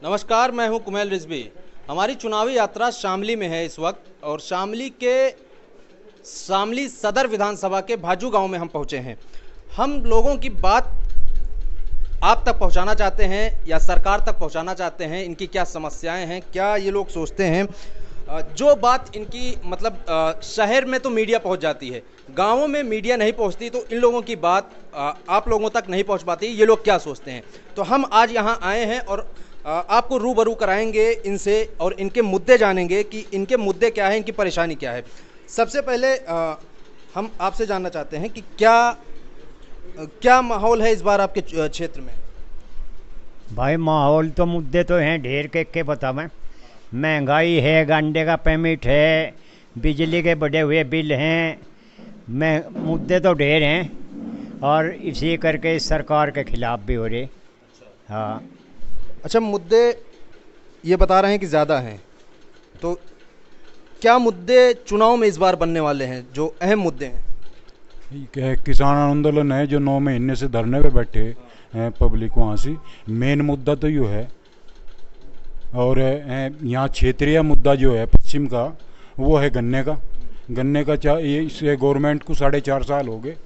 नमस्कार, मैं हूं कुमेल रिजवी। हमारी चुनावी यात्रा शामली में है इस वक्त, और शामली सदर विधानसभा के भाजू गांव में हम पहुंचे हैं। हम लोगों की बात आप तक पहुंचाना चाहते हैं या सरकार तक पहुंचाना चाहते हैं, इनकी क्या समस्याएं हैं, क्या ये लोग सोचते हैं। जो बात इनकी मतलब शहर में तो मीडिया पहुंच जाती है, गांवों में मीडिया नहीं पहुंचती, तो इन लोगों की बात आप लोगों तक नहीं पहुंच पाती। ये लोग क्या सोचते हैं, तो हम आज यहाँ आए हैं और आपको रूबरू कराएंगे इनसे और इनके मुद्दे जानेंगे कि इनके मुद्दे क्या है, इनकी परेशानी क्या है। सबसे पहले हम आपसे जानना चाहते हैं कि क्या माहौल है इस बार आपके क्षेत्र में। भाई माहौल तो मुद्दे तो हैं ढेर के बतावें। महंगाई है, गांडे का पेमेंट है, बिजली के बढ़े हुए बिल हैं, मुद्दे तो ढेर हैं और इसी करके सरकार के खिलाफ भी हो रहे। हाँ, अच्छा, मुद्दे ये बता रहे हैं कि ज़्यादा हैं, तो क्या मुद्दे चुनाव में इस बार बनने वाले हैं, जो अहम मुद्दे हैं। ठीक है, किसान आंदोलन है जो 9 महीने से धरने पे बैठे हैं पब्लिक वहाँ से। मेन मुद्दा तो यो है, और यहाँ क्षेत्रीय मुद्दा जो है पश्चिम का, वो है गन्ने का। ये इसे गवर्नमेंट को 4.5 साल हो गए।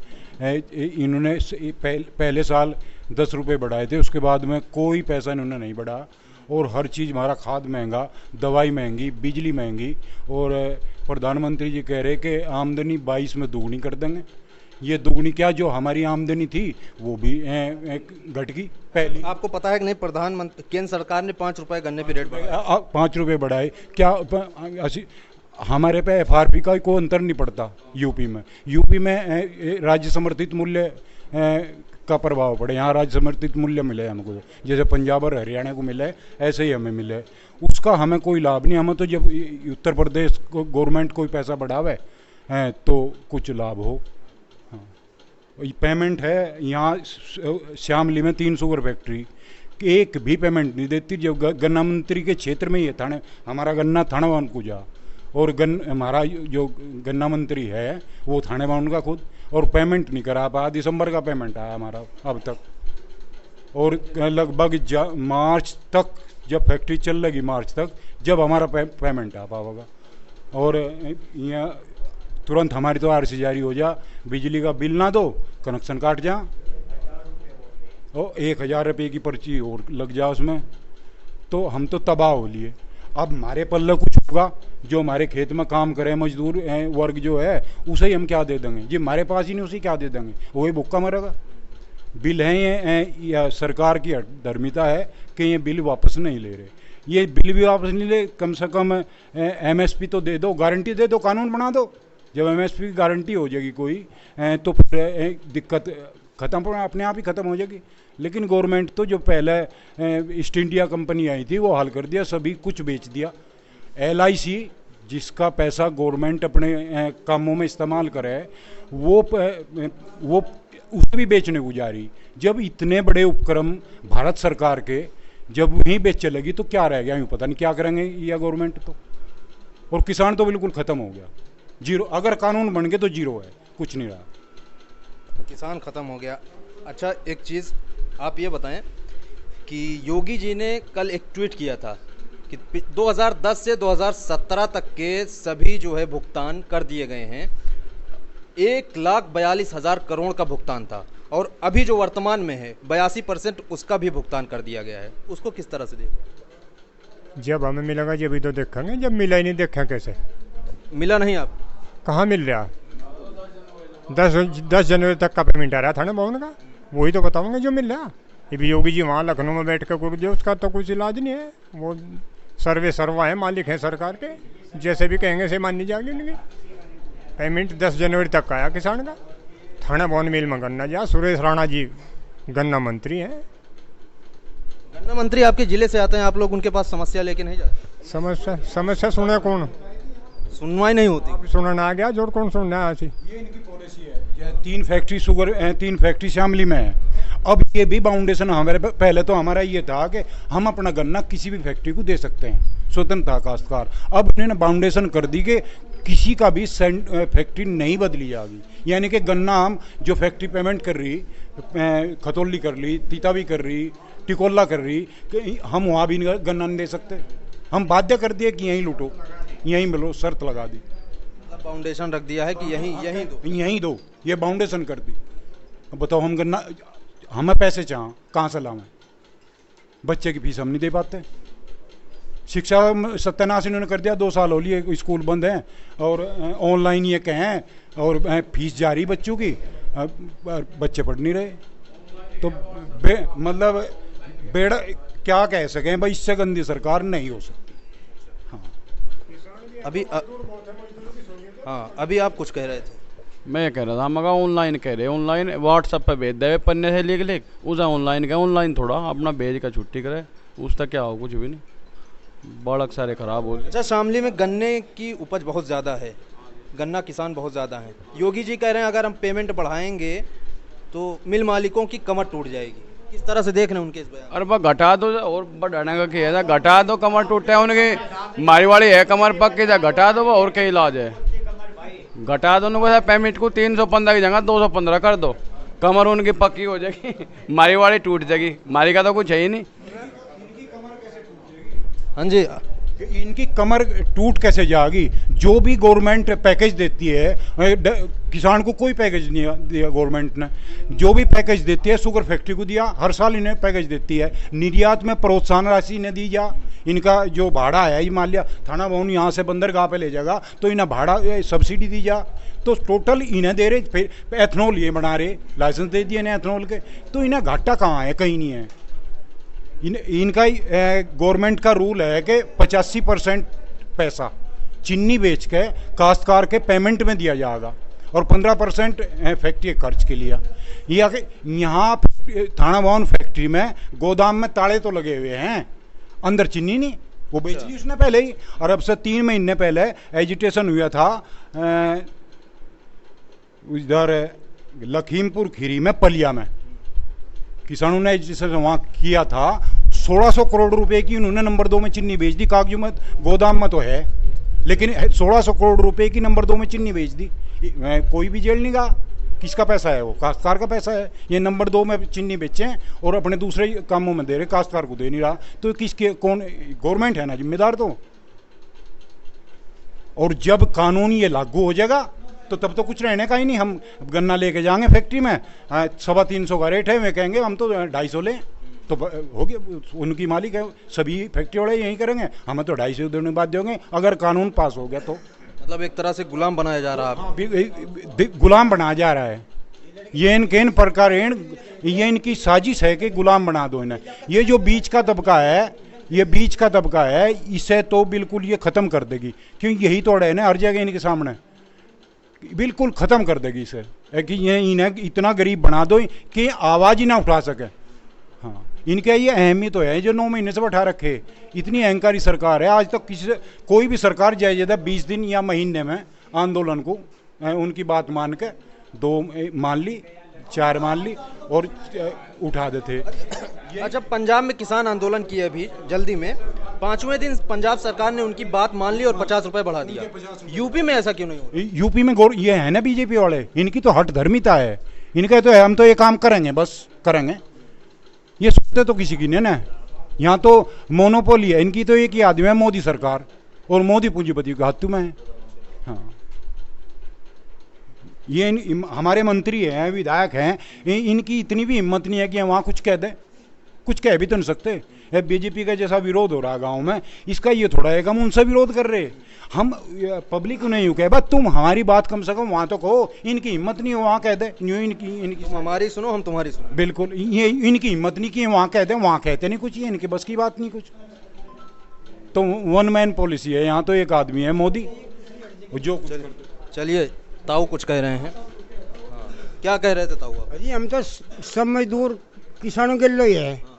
इन्होंने पहले साल 10 रुपये बढ़ाए थे, उसके बाद में कोई पैसा इन्होंने नहीं बढ़ाया। और हर चीज़ हमारा खाद महंगा, दवाई महंगी, बिजली महंगी। और प्रधानमंत्री जी कह रहे कि आमदनी 22 में दोगुनी कर देंगे। ये दोगुनी क्या, जो हमारी आमदनी थी वो भी घट गई। पहली आपको पता है कि नहीं, प्रधानमंत्री केंद्र सरकार ने 5 रुपये गन्ने पे रेट बढ़ाया। 5 रुपये बढ़ाए क्या? हमारे पे FRP का कोई अंतर नहीं पड़ता। यूपी में राज्य समर्थित मूल्य का प्रभाव पड़े। यहाँ राज्य समर्थित मूल्य मिले हमको, जैसे पंजाब और हरियाणा को मिले ऐसे ही हमें मिले। उसका हमें कोई लाभ नहीं। हमें तो जब उत्तर प्रदेश को गवर्नमेंट कोई पैसा बढ़ावे तो कुछ लाभ हो। हाँ, पेमेंट है यहाँ शामली में 3 शुगर फैक्ट्री एक भी पेमेंट नहीं देती। जब गन्ना मंत्री के क्षेत्र में ही है थाने, हमारा गन्ना थाना वन को जा, और हमारा जो गन्ना मंत्री है वो थाने बाउन का खुद, और पेमेंट नहीं करा पाया। दिसंबर का पेमेंट आया हमारा अब तक, और लगभग मार्च तक, जब फैक्ट्री चल लगी मार्च तक, जब हमारा पेमेंट आ पाएगा। और यहाँ तुरंत हमारी तो RC जारी हो जा, बिजली का बिल ना दो कनेक्शन काट जा, और 1000 रुपये की पर्ची और लग जा उसमें, तो हम तो तबाह हो लिए। अब हमारे पल्ले कुछ होगा, जो हमारे खेत में काम करे मजदूर वर्ग जो है उसे ही हम क्या दे देंगे। जी हमारे पास ही नहीं, उसे क्या दे देंगे, वही भुक्का मरेगा। बिल है ये या सरकार की धर्मिता है कि ये बिल वापस नहीं ले रहे। ये बिल भी वापस नहीं ले, कम से कम MSP तो दे दो, गारंटी दे दो, कानून बना दो। जब MSP की गारंटी हो जाएगी कोई तो फिर दिक्कत खत्म, अपने आप ही ख़त्म हो जाएगी। लेकिन गवर्नमेंट तो जो पहले ईस्ट इंडिया कंपनी आई थी वो हल कर दिया, सभी कुछ बेच दिया। LIC जिसका पैसा गवर्नमेंट अपने कामों में इस्तेमाल करे, वो उसे भी बेचने को जा रही। जब इतने बड़े उपक्रम भारत सरकार के जब वहीं बेचने लगी तो क्या रह गया, यूँ पता नहीं क्या करेंगे यह गवर्नमेंट तो। और किसान तो बिल्कुल ख़त्म हो गया, जीरो। अगर कानून बन गए तो जीरो है, कुछ नहीं रहा, किसान ख़त्म हो गया। अच्छा, एक चीज़ आप ये बताएं कि योगी जी ने कल एक ट्वीट किया था कि 2010 से 2017 तक के सभी जो है भुगतान कर दिए गए हैं। 1,42,000 करोड़ का भुगतान था, और अभी जो वर्तमान में है 82% उसका भी भुगतान कर दिया गया है। उसको किस तरह से देखो। जब हमें मिलेगा जब भी तो देखेंगे, जब मिला ही नहीं देखा कैसे। मिला नहीं, आप कहाँ मिल रहा? 10 जनवरी तक का पेमेंट आ रहा था ना भवन का, वही तो बताऊंगा जो मिल रहा। ये भी योगी जी वहाँ लखनऊ में बैठ कर कर दिया, उसका तो कुछ इलाज नहीं है। वो सर्वा है, मालिक हैं सरकार के, जैसे भी कहेंगे से माननी जाएगी उनकी। पेमेंट 10 जनवरी तक का आया किसान का। थाना भवन मिल में गन्ना जा, सुरेश राणा जी गन्ना मंत्री हैं। गन्ना मंत्री आपके ज़िले से आते हैं, आप लोग उनके पास समस्या लेके नहीं जाते? समस्या सुने कौन? सुनवाई नहीं होती। अब सुनना आ गया, जोर कौन सुनना है? ये इनकी पॉलिसी है। 3 फैक्ट्री शामली में है। अब ये भी बाउंडेशन हमारे पहले तो हमारा ये था कि हम अपना गन्ना किसी भी फैक्ट्री को दे सकते हैं, स्वतंत्र था काश्तकार। अब इन्होंने बाउंडेशन कर दी कि किसी का भी फैक्ट्री नहीं बदली जाएगी। यानी कि गन्ना हम जो फैक्ट्री पेमेंट कर रही, खतौली कर ली, तीतावी कर रही, टिकोला कर रही, कि हम वहाँ भी गन्ना नहीं दे सकते। हम बाध्य कर दिए कि यहीं लूटो, यहीं मिलो, शर्त लगा दी, फाउंडेशन रख दिया है कि यहीं दो, ये बाउंडेशन कर दी। अब बताओ हम गन्ना, हमें पैसे कहाँ से लावें? बच्चे की फीस हम नहीं दे पाते। शिक्षा सत्यानाश इन्होंने कर दिया, 2 साल हो लिए स्कूल बंद हैं और ऑनलाइन ये कहें, और फीस जारी बच्चों की, बच्चे पढ़ नहीं रहे। तो मतलब बेड़ा क्या कह सकें भाई, इससे गंदी सरकार नहीं हो सकती। अभी आप कुछ कह रहे थे। मैं ये कह रहा था, मगर ऑनलाइन कह रहे, ऑनलाइन व्हाट्सएप पे भेज दे पन्ने से लिख उसे ऑनलाइन का, ऑनलाइन थोड़ा अपना भेज का छुट्टी करे, उस तक क्या हो, कुछ भी नहीं, बालक सारे खराब हो गए। अच्छा, शामली में गन्ने की उपज बहुत ज़्यादा है, गन्ना किसान बहुत ज़्यादा हैं। योगी जी कह रहे हैं अगर हम पेमेंट बढ़ाएंगे तो मिल मालिकों की कमर टूट जाएगी। किस तरह से देख रहे हैं उनके इस बयान? अरे बस घटा दो, और बढ़ाने का क्या है, घटा दो, कमर टूटे हैं उनकी, मारी वाली है कमर पक्की, घटा दो, और क्या इलाज है, घटा दो उनको, पेमेंट को 315 की जगह 215 कर दो, कमर उनकी पक्की हो जाएगी, मारी वाली टूट जाएगी, मारी का तो कुछ है ही नहीं। हाँ जी, इनकी कमर टूट कैसे जाएगी? जो भी गवर्नमेंट पैकेज देती है, किसान को कोई पैकेज नहीं दिया गवर्नमेंट ने। जो भी पैकेज देती है शुगर फैक्ट्री को दिया, हर साल इन्हें पैकेज देती है। निर्यात में प्रोत्साहन राशि इन्हें दी जा, इनका जो भाड़ा है, ये मान लिया थाना भवन यहाँ से बंदरगाह पे ले जाएगा तो इन्हें भाड़ा सब्सिडी दी जा, तो टोटल इन्हें दे रहे। फिर एथनॉल ये बना रहे, लाइसेंस दे दिए इन्हें एथनॉल के, तो इन्हें घाटा कहाँ है? कहीं नहीं है। इनका गवर्नमेंट का रूल है कि 85% पैसा चीनी बेच के काश्तकार के पेमेंट में दिया जाएगा और 15% फैक्ट्री खर्च के लिए। ये यहाँ थाना भवन फैक्ट्री में गोदाम में ताले तो लगे हुए हैं, अंदर चीनी नहीं, वो बेच ली उसने पहले ही। और अब से 3 महीने पहले एजिटेशन हुआ था इधर लखीमपुर खीरी में, पलिया में, किसानों ने जिसे वहाँ किया था, 1600 करोड़ रुपए की उन्होंने नंबर 2 में चीनी बेच दी। कागजों में गोदाम में तो है, लेकिन 1600 करोड़ रुपए की नंबर 2 में चीनी बेच दी। कोई भी जेल नहीं गया। किसका पैसा है? वो काश्तकार का पैसा है। ये नंबर 2 में चीनी बेचे और अपने दूसरे कामों में दे रहे, काश्तकार को दे नहीं रहा। तो किसके, कौन? गवर्नमेंट है ना जिम्मेदार। तो और जब कानून ये लागू हो जाएगा तो तब तो कुछ रहने का ही नहीं। हम गन्ना लेके जाएंगे फैक्ट्री में, 350 का रेट है, वे कहेंगे हम तो 250 लें, तो हो गया। उनकी मालिक है, सभी फैक्ट्री वाले यही करेंगे, हमें तो 250 देने बाध्य होंगे अगर कानून पास हो गया तो। मतलब एक तरह से गुलाम बनाया जा रहा है। गुलाम बनाया जा रहा है। ये इनके इन प्रकार ये इनकी साजिश है कि गुलाम बना दो इन्हें। ये जो बीच का तबका है, ये बीच का तबका है, इसे तो बिल्कुल ये ख़त्म कर देगी, क्योंकि यही तो है ना हर जगह इनके सामने, बिल्कुल ख़त्म कर देगी इसे, कि ये इन्हें इतना गरीब बना दो कि आवाज़ ही ना उठा सके। हाँ, इनके ये अहमियत तो है जो 9 महीने से बैठा रखे। इतनी अहंकारी सरकार है, आज तक किसी से कोई भी सरकार जाए ज़्यादा 20 दिन या महीने में आंदोलन को उनकी बात मान के 2 मान ली, 4 मान ली और उठा देते। अच्छा, पंजाब में किसान आंदोलन किए अभी जल्दी में, 5वें दिन पंजाब सरकार ने उनकी बात मान ली और 50 रुपए बढ़ा दिया। यूपी में ऐसा क्यों नहीं हो? यूपी में ये है ना बीजेपी वाले, इनकी तो हट धर्मिता है। इनका तो है हम तो ये काम करेंगे, बस करेंगे, ये सोचते तो किसी की नहीं ना। यहाँ तो मोनोपोली है इनकी, तो एक ही आदमी है, मोदी सरकार, और मोदी पूंजीपति के हाथ में है। हाँ, ये हमारे मंत्री हैं, विधायक हैं, इनकी इतनी भी हिम्मत नहीं है कि वहाँ कुछ कह दें। कुछ कह भी तो नहीं सकते। बीजेपी का जैसा विरोध हो रहा है गाँव में, इसका ये थोड़ा है कि हम उनसे विरोध कर रहे। हम पब्लिक को नहीं कहे, बस तुम हमारी बात कम से कम वहाँ तो कहो। इनकी हिम्मत नहीं है वहाँ कह दे, इनकी हमारी सुनो, हम तुम्हारी सुनो। बिल्कुल, ये इनकी हिम्मत नहीं कि वहाँ कह दें, वहाँ कहते नहीं कुछ, ये इनकी बस की बात नहीं कुछ। तो 1 मैन पॉलिसी है यहाँ, तो एक आदमी है मोदी जो। चलिए, ताऊ कुछ कह रहे हैं। क्या कह रहे थे ताऊ आप? जी हम तो सब मजदूर किसानों के लिए है।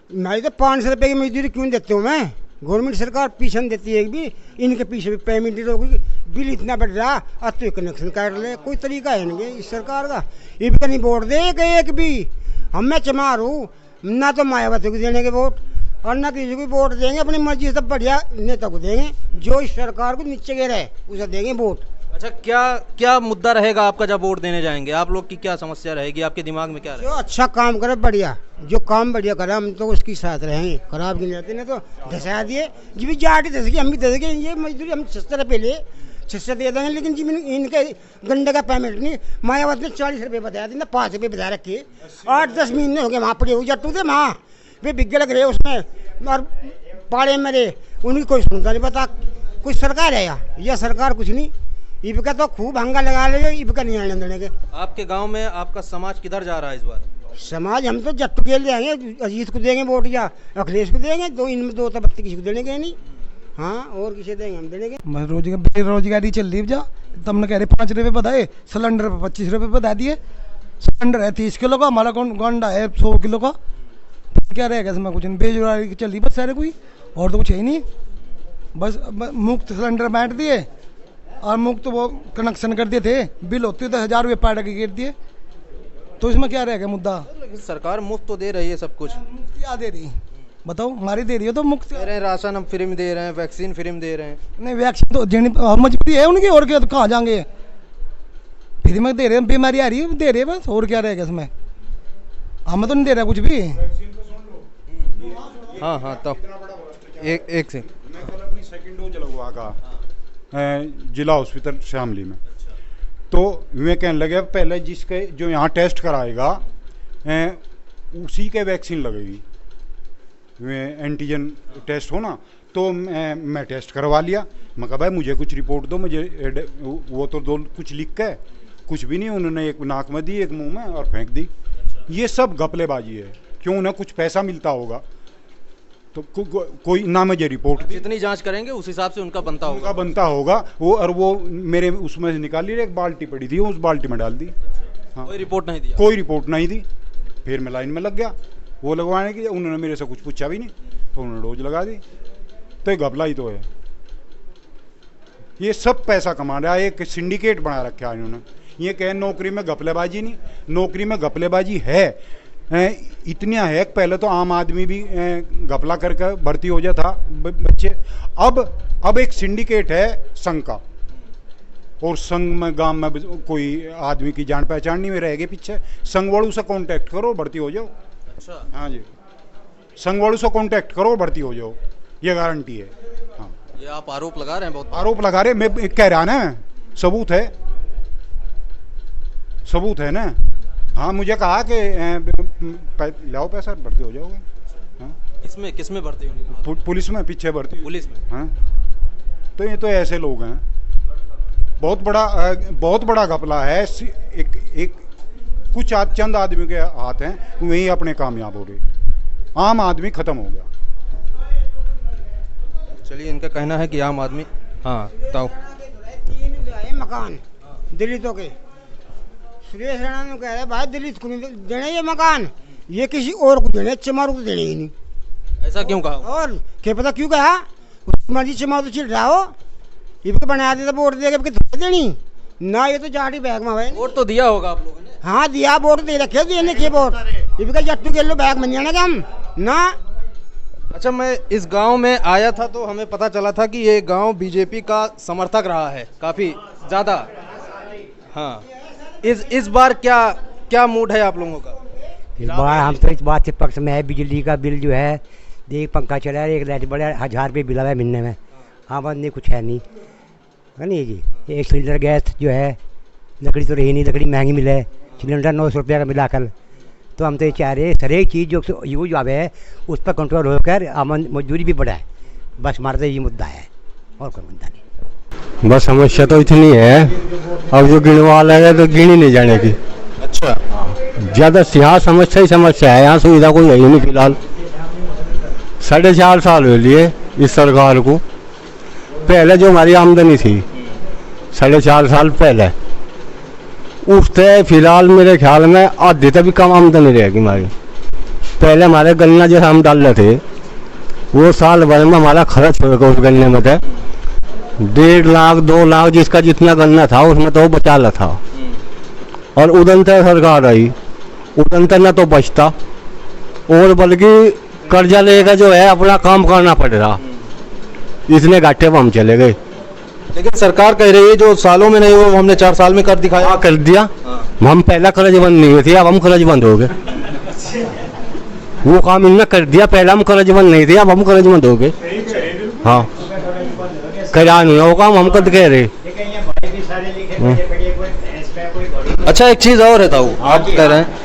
मैं तो 500 रुपये की मजदूरी क्यों देती हूँ मैं? गवर्नमेंट सरकार पीछे नहीं देती है भी, इनके पीछे भी पेमेंट नहीं दोगी। बिल इतना बढ़ रहा, अब तो कनेक्शन काट ले, कोई तरीका है नहीं इस सरकार का। ये भी कहीं वोट दे एक भी, हम मैं चमार हूँ ना, तो मायावती को देने के वोट, और ना किसी को वोट देंगे, अपनी मर्जी से बढ़िया नेता को देंगे, जो इस सरकार को नीचे गिरा है उसे देंगे वोट। अच्छा, क्या क्या मुद्दा रहेगा आपका जब वोट देने जाएंगे? आप लोग की क्या समस्या रहेगी, आपके दिमाग में क्या जो रहेगा? अच्छा काम करे बढ़िया, जो काम बढ़िया करे हम तो उसकी साथ रहेंगे, खराब नहीं रहते। नहीं तो धसा दिए जी भी जाट दस के हम भी दे देंगे, ये मजदूरी हम 600 रुपये ले 600 दे देंगे, लेकिन जी इनके गंडे का पेमेंट नहीं। मायावत ने 40 रुपये बताया थी ना, 5 रुपये बता रखे, 8-10 महीने हो गए वहाँ पड़े हुए जट्टू थे वहाँ, वे बिग्गे लग रहे उसमें और पाड़े मेरे, उनकी कोई सुनता नहीं। बता कुछ सरकार है या सरकार कुछ नहीं, इबका तो खूब हंगा लगा ले, इबका नहीं आने देने के। आपके गांव में आपका समाज किधर जा रहा है इस बार? समाज हम तो जट्टू के लिए आएंगे, अजीत को देंगे वोट या अखिलेश को देंगे, तो इनमें दो तबत्ती किसी को देने के नहीं। हाँ, और किसे देंगे हम देने के? बेरोजगारी चल रही जा, तुमने कह रहे 5 रुपये बताए, सिलेंडर पे 25 रुपये बता दिए। सिलेंडर है 30 किलो का, हमारा गोंडा है 100 किलो का, क्या रहेगा इसमें? कुछ नहीं, बेरोजगारी चल रही बस सारे कोई, और तो कुछ है ही नहीं। बस मुफ्त सिलेंडर बांट दिए और मुफ्त वो कनेक्शन कर दिए थे, बिल होते तो 1000 रुपये पाड़ के गिर दिए, तो इसमें क्या रहेगा मुद्दा? लेकिन सरकार मुफ्त तो दे रही है सब कुछ। मुफ्त क्या दे रही? बताओ, हमारी दे रही है तो मुफ्त दे रहे हैं, राशन हम फ्री में दे रहे हैं, वैक्सीन फ्री में दे रहे हैं। नहीं, वैक्सीन तो देनी मजबूरी है उनकी, और क्या, तो कहाँ जाएंगे? फ्री में दे रहे हैं, बीमारी आ रही है दे रहे हैं बस, और क्या रहेगा इसमें? हमें तो नहीं दे रहा कुछ भी। हाँ हाँ, तब एक से मैं कल अपनी सेकंड डोज लगवा का जिला हॉस्पिटल शामली में, तो वे कहने लगे पहले जिसके जो यहाँ टेस्ट कराएगा उसी के वैक्सीन लगेगी, वे एंटीजन टेस्ट हो ना, तो मैं टेस्ट करवा लिया। मैं कहा भाई मुझे कुछ रिपोर्ट दो, मुझे वो तो दो कुछ लिख के, कुछ भी नहीं, उन्होंने एक नाक में दी, एक मुंह में और फेंक दी। ये सब घपलेबाजी है, क्यों? उन्हें कुछ पैसा मिलता होगा तो कोई ना मुझे रिपोर्ट दी। जितनी जांच करेंगे उस हिसाब से उनका बनता होगा। उनका बनता होगा वो, और वो मेरे उसमें से निकाल ली, एक बाल्टी पड़ी थी उस बाल्टी में डाल दी। हाँ, कोई रिपोर्ट नहीं दिया? कोई रिपोर्ट नहीं दी। फिर मैं लाइन में लग गया वो लगवाने की, उन्होंने मेरे से कुछ पूछा भी नहीं, तो उन्होंने डोज लगा दी। तो ये घपला ही तो है, ये सब पैसा कमा रहा है, एक सिंडिकेट बना रखा है इन्होंने। ये कहें नौकरी में घपलेबाजी नहीं, नौकरी में घपलेबाजी है, इतनी है। पहले तो आम आदमी भी घपला करके भर्ती हो जाता बच्चे, अब एक सिंडिकेट है संघ का, और संघ में गांव में कोई आदमी की जान पहचान नहीं में रहेगी पीछे, संघ वालों से कांटेक्ट करो भर्ती हो जाओ। अच्छा, हाँ जी, संघ वालों से कांटेक्ट करो भर्ती हो जाओ, ये गारंटी है। हाँ, ये आप आरोप लगा रहे हैं, बहुत आरोप लगा रहे, मैं कह रहा ना, सबूत है, सबूत है ना। हाँ, मुझे कहा कि लाओ पैसा भर्ती हो जाओगे। हाँ, इसमें किसमें भर्ती होंगे? पुलिस में पीछे भर्ती, पुलिस में। हाँ, तो ये तो ऐसे लोग हैं, बहुत बड़ा घपला है। एक कुछ चंद आदमी के हाथ हैं, वही अपने कामयाब हो गए, आम आदमी खत्म हो गया। चलिए, इनका कहना है कि आम आदमी, हाँ ताऊ 3 जो है मकान दलितों के, सुरेश राणा ने कह रहे भाई दलित को नहीं देने ये मकान, ये किसी और को देने, चमारू को देने ही नहीं। ऐसा क्यों कहा? और क्या पता क्यों कहा, उसकी मर्जी चमारू चिल रहा हो, ये बना देता वोट देगा देनी ना, ये तो जाटी बैग में है। वोट तो दिया होगा आप लोगों ने? हाँ दिया, वोट दे रखे, देने के वोट, ये जट्टू के लो बैग बन जाने हम ना। अच्छा, मैं इस गांव में आया था तो हमें पता चला था कि ये गांव बीजेपी का समर्थक रहा है काफ़ी ज़्यादा। हाँ, इस बार क्या मूड है आप लोगों का? इस बार हम तो इस बात के पक्ष में है, बिजली का बिल जो है, एक पंखा चला है, एक लाइट बढ़िया 1000 रुपये बिल है महीने में, आमदनी कुछ है नहीं, है नहीं जी। एक सिलेंडर गैस जो है, लकड़ी तो रही नहीं, लकड़ी महंगी मिले, सिलेंडर 900 रुपये का मिला कर, तो हम तो ये चाह रहे हैं हर एक चीज़ जो यूज आवे है उस पर कंट्रोल होकर मजदूरी भी बढ़ाए, बस हमारा तो ये मुद्दा है, और कोई मुद्दा नहीं। बस समस्या तो इतनी है, अब जो गिनवा लगेगा तो गिनी नहीं जाने की। अच्छा, ज़्यादा यहाँ समस्या ही समस्या है, यहाँ सुविधा कोई है ही नहीं फिलहाल। 4.5 साल हो लिए इस सरकार को, पहले जो हमारी आमदनी थी 4.5 साल पहले, उससे फिलहाल मेरे ख्याल में आधे से भी कम आमदनी रहेगी हमारी। पहले हमारे गन्ना जैसा हम डाल रहे थे, वो साल भर में हमारा खर्च होगा उस गन्ने में थे 1.5 लाख 2 लाख, जिसका जितना गन्ना था उसमें तो वो बचा ला था। और उदंतर सरकार आई, उदंतर न तो बचता और बल्कि कर्जा लेकर जो है अपना काम करना पड़ रहा, इतने घाटे में हम चले गए। लेकिन सरकार कह रही है जो सालों में नहीं हुआ हमने 4 साल में कर दिखाया। हाँ कर दिया। हम पहला कर्जबंद नहीं हुए थे, अब हम कर्जबंद हो गए। वो काम इनने कर दिया, पहला हम कर्जबंद नहीं थे, अब हम कर्जबंद हो गए। हाँ करा नहीं वो काम हम कद कह रहे। अच्छा एक चीज़ और है ताऊ, आप कह रहे हैं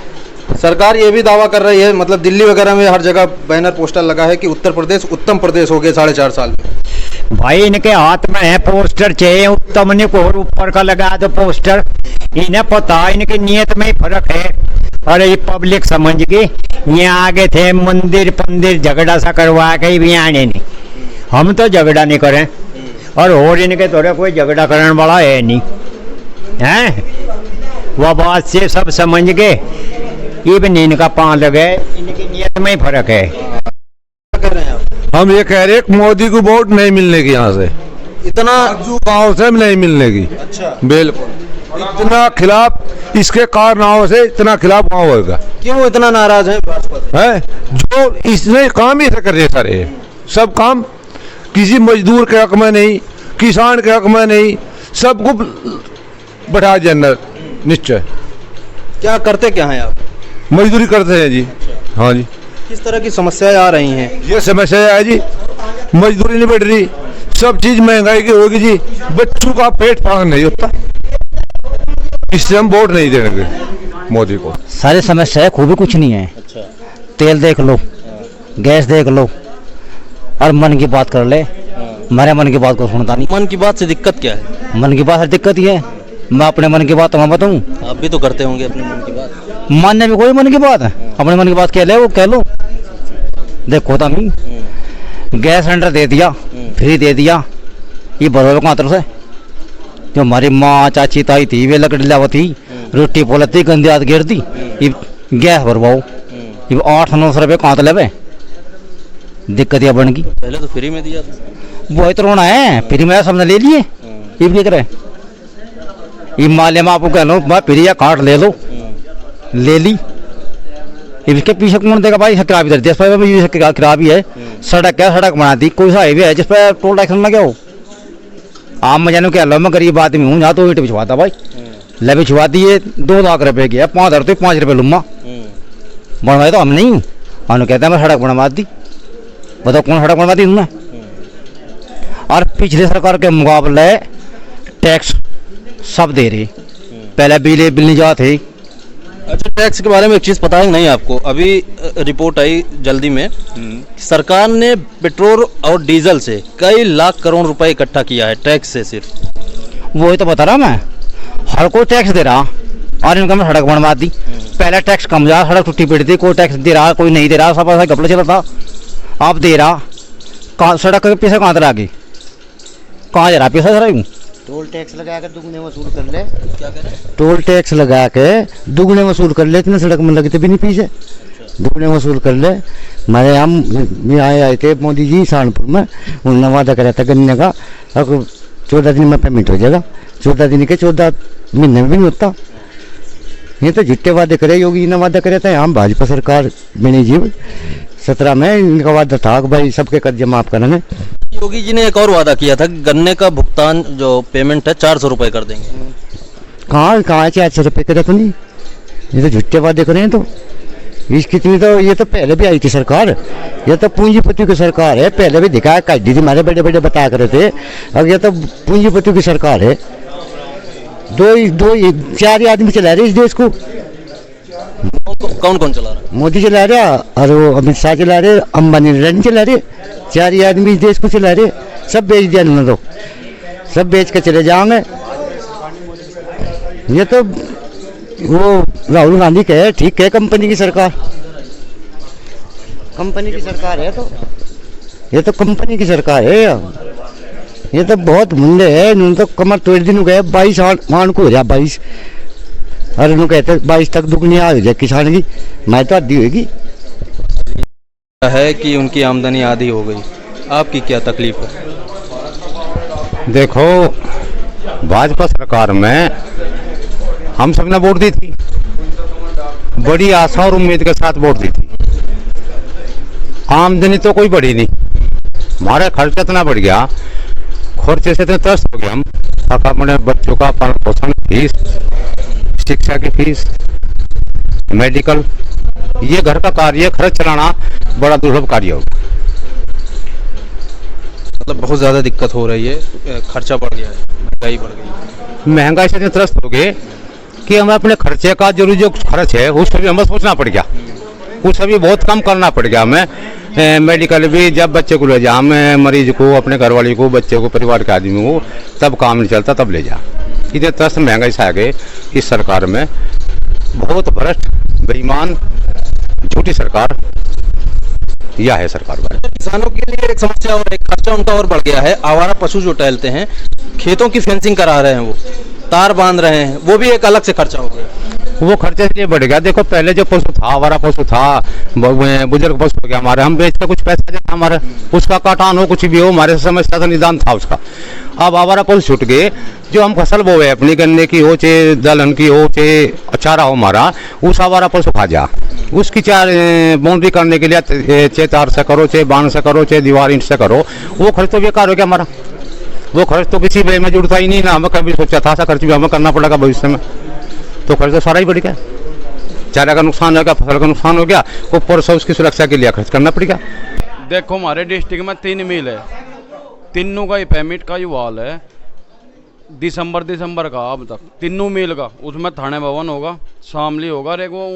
सरकार ये भी दावा कर रही है, मतलब दिल्ली वगैरह में हर जगह बैनर पोस्टर लगा है कि उत्तर प्रदेश उत्तम प्रदेश हो गया 4.5 साल में। भाई इनके हाथ में है पोस्टर, चाहिए उत्तम ने को ऊपर का लगा दो पोस्टर। इन्हें पता इनकी नीयत में ही फर्क है। और ये पब्लिक समझ के यहाँ आगे थे मंदिर पंदिर झगड़ा सा करवा के भी आने नहीं। हम तो झगड़ा नहीं करें और इनके थोड़े कोई झगड़ा करने वाला है नहीं है। वह बात से सब समझ के इवन इनका पान लगे, इनकी नीयत में ही फर्क है। क्या कह रहे हैं आप? हम ये कह रहे हैं मोदी को वोट नहीं मिलने की, यहाँ से इतना गाँव से नहीं मिलने की। अच्छा बिल्कुल इतना खिलाफ, इसके कारनामों से इतना खिलाफ गाँव होगा। क्यों इतना नाराज है भाजपा? है जो इसने काम ही कर रहे सारे, सब काम किसी मजदूर के हक में नहीं, किसान के हक में नहीं, सबको बैठा दिया निश्चय। क्या करते क्या हैं आप? मजदूरी करते हैं जी। हाँ जी। किस तरह की समस्याएं आ रही हैं? ये समस्या है जी, मजदूरी नहीं बढ़ रही, सब चीज महंगाई की होगी जी, बच्चों का पेट पालन नहीं होता, इससे हम वोट नहीं देंगे मोदी को। सारी समस्या है, खूबी कुछ नहीं है। अच्छा। तेल देख लो, गैस देख लो, और मन की बात कर ले। हमारे मन की बात को सुनता नहीं। मन की बात से दिक्कत क्या है? मन की बात से दिक्कत ही है। मैं अपने मन की बात तुम्हें बताऊं? आप भी तो करते होंगे अपने मन की बात। मानने में कोई मन की बात है, अपने मन की बात कह ले, वो कह लो। देखो तमी गैस सिलेंडर दे दिया, फ्री दे दिया, ये बरोबर कहाँ तरफ से? जो हमारी माँ चाची ताई थी वे लकड़ी लावती, रोटी पोलती गंदी आदत गिर दी, ये गैस भरवाओ, ये 800-900 रुपये कहाँ तो लेवे? दिक्कत यह बन गई। पहले तो फ्री में दिया था। वो तो रोना है, फ्री में सबने ले लिए, ये भी करे। ये माले में आपको कह लो मैं फ्री या कार्ड ले लो, ले ली, इसके पीछे कौन देगा भाई? खराबी कर दिया, खराबी है। सड़क है, सड़क बना दी, कोई सा हाईवे है जिस पर टोल टैक्स ना क्या हो? आप मैं जानू क्या लो, मैं गरीब आदमी हूँ, जहाँ तो ईट बिछवाता भाई, ले बिछवा दिए 2 लाख रुपए की है, 5,000 तो 5 रुपये लूँगा, बनवाए तो हम नहीं हूँ। हम कहते हैं मैं सड़क बनवा दी, बताओ कौन सड़क बनवा दी तुमने? और पिछले सरकार के मुकाबले टैक्स सब दे रही, पहले बिल नहीं जाते। अच्छा टैक्स के बारे में एक चीज़ पता है नहीं आपको? अभी रिपोर्ट आई जल्दी में, सरकार ने पेट्रोल और डीजल से कई लाख करोड़ रुपए इकट्ठा किया है टैक्स से सिर्फ। वही तो बता रहा मैं, हर कोई टैक्स दे रहा और इनका मैं सड़क बनवा दी। पहले टैक्स कम जा, सड़क टूटी पड़ी थी, कोई टैक्स दे रहा कोई नहीं दे रहा, सब ऐसा घपला चला था। आप दे रहा कहाँ? सड़क के पैसे कहाँ तरह आगे, कहाँ जा रहा पैसा? जरा टोल टैक्स लगा कर दुगने वसूल कर ले। क्या कह रहे? टोल टैक्स लगा के दुगने वसूल कर ले, इतने सड़क में लगते भी नहीं पीछे, दुगने वसूल कर ले। हमारे हम आए थे मोदी जी सहारनपुर में, उन्होंने वादा कराया था गन्ने का, अब 14 दिन में पेमेंट हो जाएगा। 14 दिन के 14 महीने में भी नहीं होता। ये तो झूठे वादे करे, योगी जी ने वादा करे था, हम भाजपा सरकार बनी जीव 17 में इनका वादा था कि भाई सबके कर्जे माफ करेंगे। योगी जी ने एक और वादा किया था कि गन्ने का भुगतान जो पेमेंट है 400 रुपये कर देंगे। कहाँ 400 रुपये करे तो नहीं, ये तो झूठे वादे करे हैं। तो इसकी तो ये तो पहले भी आई थी सरकार, ये तो पूंजीपति की सरकार है। पहले भी दिखाया काट दी थी, हमारे बड़े बड़े बताया करे थे। अब ये तो पूंजीपति की सरकार है। 4 आदमी चला रहे इस देश को। कौन कौन चला रहा है? मोदी चला रहा, और वो अमित शाह चला रहे, अंबानी रन चला रहे, 4 आदमी इस देश को चला रहे। सब बेच दिया उन्होंने, तो सब बेच के चले जाएंगे। ये तो वो राहुल गांधी के है, ठीक है, कंपनी की सरकार, कंपनी की सरकार है। तो ये तो कंपनी की सरकार है, ये तो बहुत मुंडे है। इन्होंने तो कमर तोड़ दिन गए, 22 मान को हो जाए 22, और इन्होंने कहते 22 तक दुगनी आ जाए किसान की, मैं तो आधी होगी। है कि उनकी आमदनी आधी हो गई, आपकी क्या तकलीफ है? देखो भाजपा सरकार में हम सबने वोट दी थी, बड़ी आशा और उम्मीद के साथ वोट दी थी। आमदनी तो कोई बढ़ी नहीं, हमारा खर्चा इतना बढ़ गया, खर्चे से इतने त्रस्त हो गया हम। अपने बच्चों का पालन पोषण, फीस, शिक्षा की फीस, मेडिकल, ये घर का कार्य खर्च चलाना बड़ा दुर्लभ कार्य होगा। मतलब बहुत ज़्यादा दिक्कत हो रही है, खर्चा बढ़ गया है, महंगाई बढ़ गई है। महंगाई से इतने त्रस्त हो गए कि हमें अपने खर्चे का जो खर्च है उस पर भी हमें सोचना पड़ गया, उस भी बहुत कम करना पड़ गया हमें। मेडिकल भी जब बच्चे को ले जा, हमें मरीज को, अपने घरवाली को, बच्चे को, परिवार के आदमी को, तब काम नहीं चलता, तब ले जा। इतने त्रस्त महंगाई से आ गए इस सरकार में, बहुत भ्रष्ट, बेईमान, झूठी सरकार यह है सरकार। किसानों के लिए एक समस्या और एक खर्चा उनका और बढ़ गया है। आवारा पशु जो टहलते हैं, खेतों की फेंसिंग करा रहे हैं, वो तार बांध रहे हैं, वो भी एक अलग से खर्चा हो गया। वो खर्चे से बढ़ गया। देखो पहले जो पशु था, आवारा पशु था, बुजुर्ग पशु हो गया हमारे, हम बेच के कुछ पैसा देता हमारे, उसका काटान हो, कुछ भी हो, हमारे समस्या का निदान था उसका। अब आवारा पशु छूट गए, जो हम फसल बोए अपनी, गन्ने की हो, चाहे दलहन की हो, चाहे चारा हो हमारा, उस आवारा पशु खा जा। उसकी चाहे बाउंड्री करने के लिए चाहे तार से करो, चाहे बांध से करो, चाहे दीवार ईंट से करो, वो खर्च तो बेकार हो गया हमारा। वो खर्च तो किसी वे में जुड़ता ही नहीं ना, हमें कभी सोचा था ऐसा खर्च भी हमें करना पड़ेगा भविष्य में, तो खर्च तो सारा ही बढ़ गया। चारा का नुकसान हो गया, फसल का नुकसान हो गया, ऊपर से उसकी सुरक्षा के लिए खर्च करना पड़ेगा। देखो हमारे डिस्ट्रिक्ट में 3 मिल है, तीनों का ही पेमेंट का ही वाल है, दिसंबर का अब तक तीनों मिल का। उसमें थाने भवन होगा, शामली होगा, और एक वो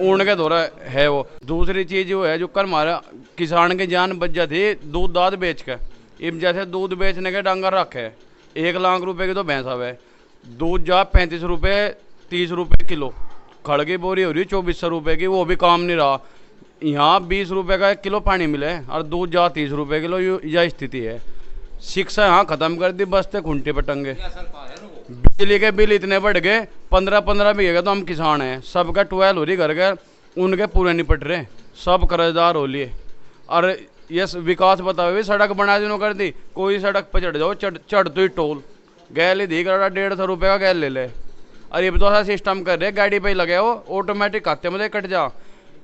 ऊन के दौरा है वो। दूसरी चीज़ वो है जो कर हमारा किसान की जान बच जाती, दूध दाद बेच के। अब जैसे दूध बेचने के डंगर रखे 1 लाख रुपए की तो भैंस है, दूध जा 35 रुपये 30 रुपये किलो, खड़ की बोरी हो रही 2400 रुपये की, वो भी काम नहीं रहा। यहाँ 20 रुपये का 1 किलो पानी मिले और दूध जा 30 रुपये किलो, यह स्थिति है। शिक्षा यहाँ ख़त्म कर दी, बसते खूंटे पर टंगे। बिजली के बिल इतने बढ़ गए, 15 बीघे का तो हम किसान हैं, सबका 12 हो रही घर के, उनके पूरे नहीं पट रहे, सब कर्जदार हो लिए। और ये विकास बताओ भी, सड़क बना जिन्होंने कर दी, कोई सड़क पर चढ़ जाओ, चढ़ तो ही टोल गैल ही दी कर 150 रुपये का गैल ले ले। और ये तो ऐसा सिस्टम कर रहे, गाड़ी पे ही लगे हो, ऑटोमेटिक खाते में कट जा।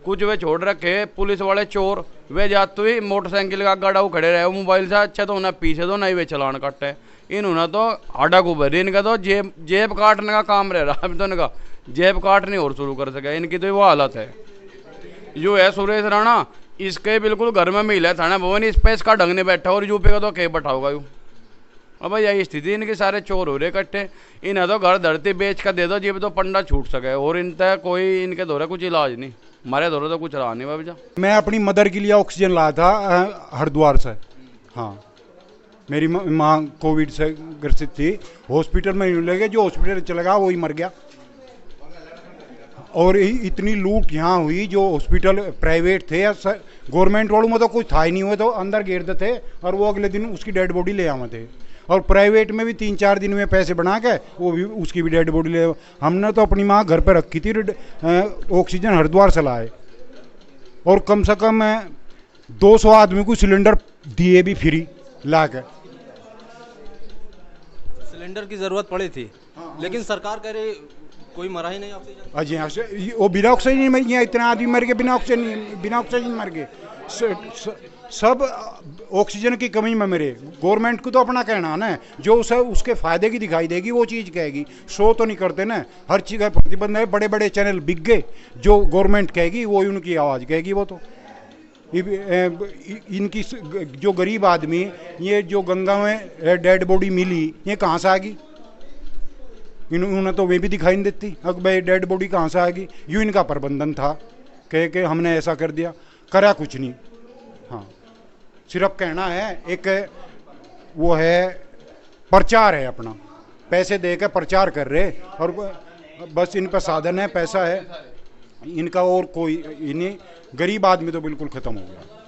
कुछ वे छोड़ रखे पुलिस वाले चोर, वे जाते हुई मोटरसाइकिल का गाड़ा खड़े रहे, मोबाइल से अच्छा तो उन्हें पीछे दो, नहीं वे चलान काटे। इन्होंने तो हाडा को भरी, इनका तो जेब काटने का काम रह रहा। अभी तो इनका जेब काटने और शुरू कर सके, इनकी तो वो हालत है। जो है सुरेश राणा, इसके बिल्कुल घर में मिला थाना भवन, इस पे इसका ढंग नहीं बैठा, और यूपी का तो के बैठाओगा यूँ। अब यही स्थिति, इनके सारे चोर हो रहे इकट्ठे। इन्हें तो घर धरती बेच कर दे दो, जीव तो पंडा छूट सके, और इन तक कोई इनके दौरे कुछ इलाज नहीं, हमारे दौरे तो कुछ रहा नहीं बाबा। मैं अपनी मदर के लिए ऑक्सीजन लाया था हरिद्वार से। हाँ, मेरी माँ कोविड से ग्रसित थी, हॉस्पिटल में ले गए, जो हॉस्पिटल चला गया वही मर गया। और इतनी लूट यहाँ हुई, जो हॉस्पिटल प्राइवेट थे या गवर्नमेंट वालों में तो कुछ था ही नहीं हुए, तो अंदर घेर देते थे और वो अगले दिन उसकी डेड बॉडी ले आवे थे। और प्राइवेट में भी 3-4 दिन में पैसे बना के वो भी उसकी भी डेड बॉडी ले। हमने तो अपनी माँ घर पर रखी थी, ऑक्सीजन हरिद्वार से लाए, और कम से कम 200 आदमी को सिलेंडर दिए भी फ्री ला के। सिलेंडर की ज़रूरत पड़ी थी, लेकिन सरकार कह रही कोई मरा ही नहीं ऑक्सीजन। अजी हाँ, वो बिना ऑक्सीजन मर गया, इतना आदमी मर गए बिना ऑक्सीजन मर गए। सब ऑक्सीजन की कमी में मरे। गवर्नमेंट को तो अपना कहना ना, जो उसके फायदे की दिखाई देगी वो चीज़ कहेगी, शो तो नहीं करते ना। हर चीज़ का प्रतिबंध है, बड़े बड़े चैनल बिक गए, जो गवर्नमेंट कहेगी वो उनकी आवाज़ कहेगी। वो तो इनकी जो गरीब आदमी, ये जो गंगा में डेड बॉडी मिली, ये कहाँ से आ गई? इन्होंने तो वे भी दिखाई नहीं देती, अब भाई डेड बॉडी कहाँ से आ गई? यूं इनका प्रबंधन था, कह के हमने ऐसा कर दिया, करा कुछ नहीं। हाँ, सिर्फ कहना है, एक वो है प्रचार है, अपना पैसे दे के प्रचार कर रहे, और बस इन पर साधन है, पैसा है इनका, और कोई इन्हें। गरीब आदमी तो बिल्कुल ख़त्म हो गया।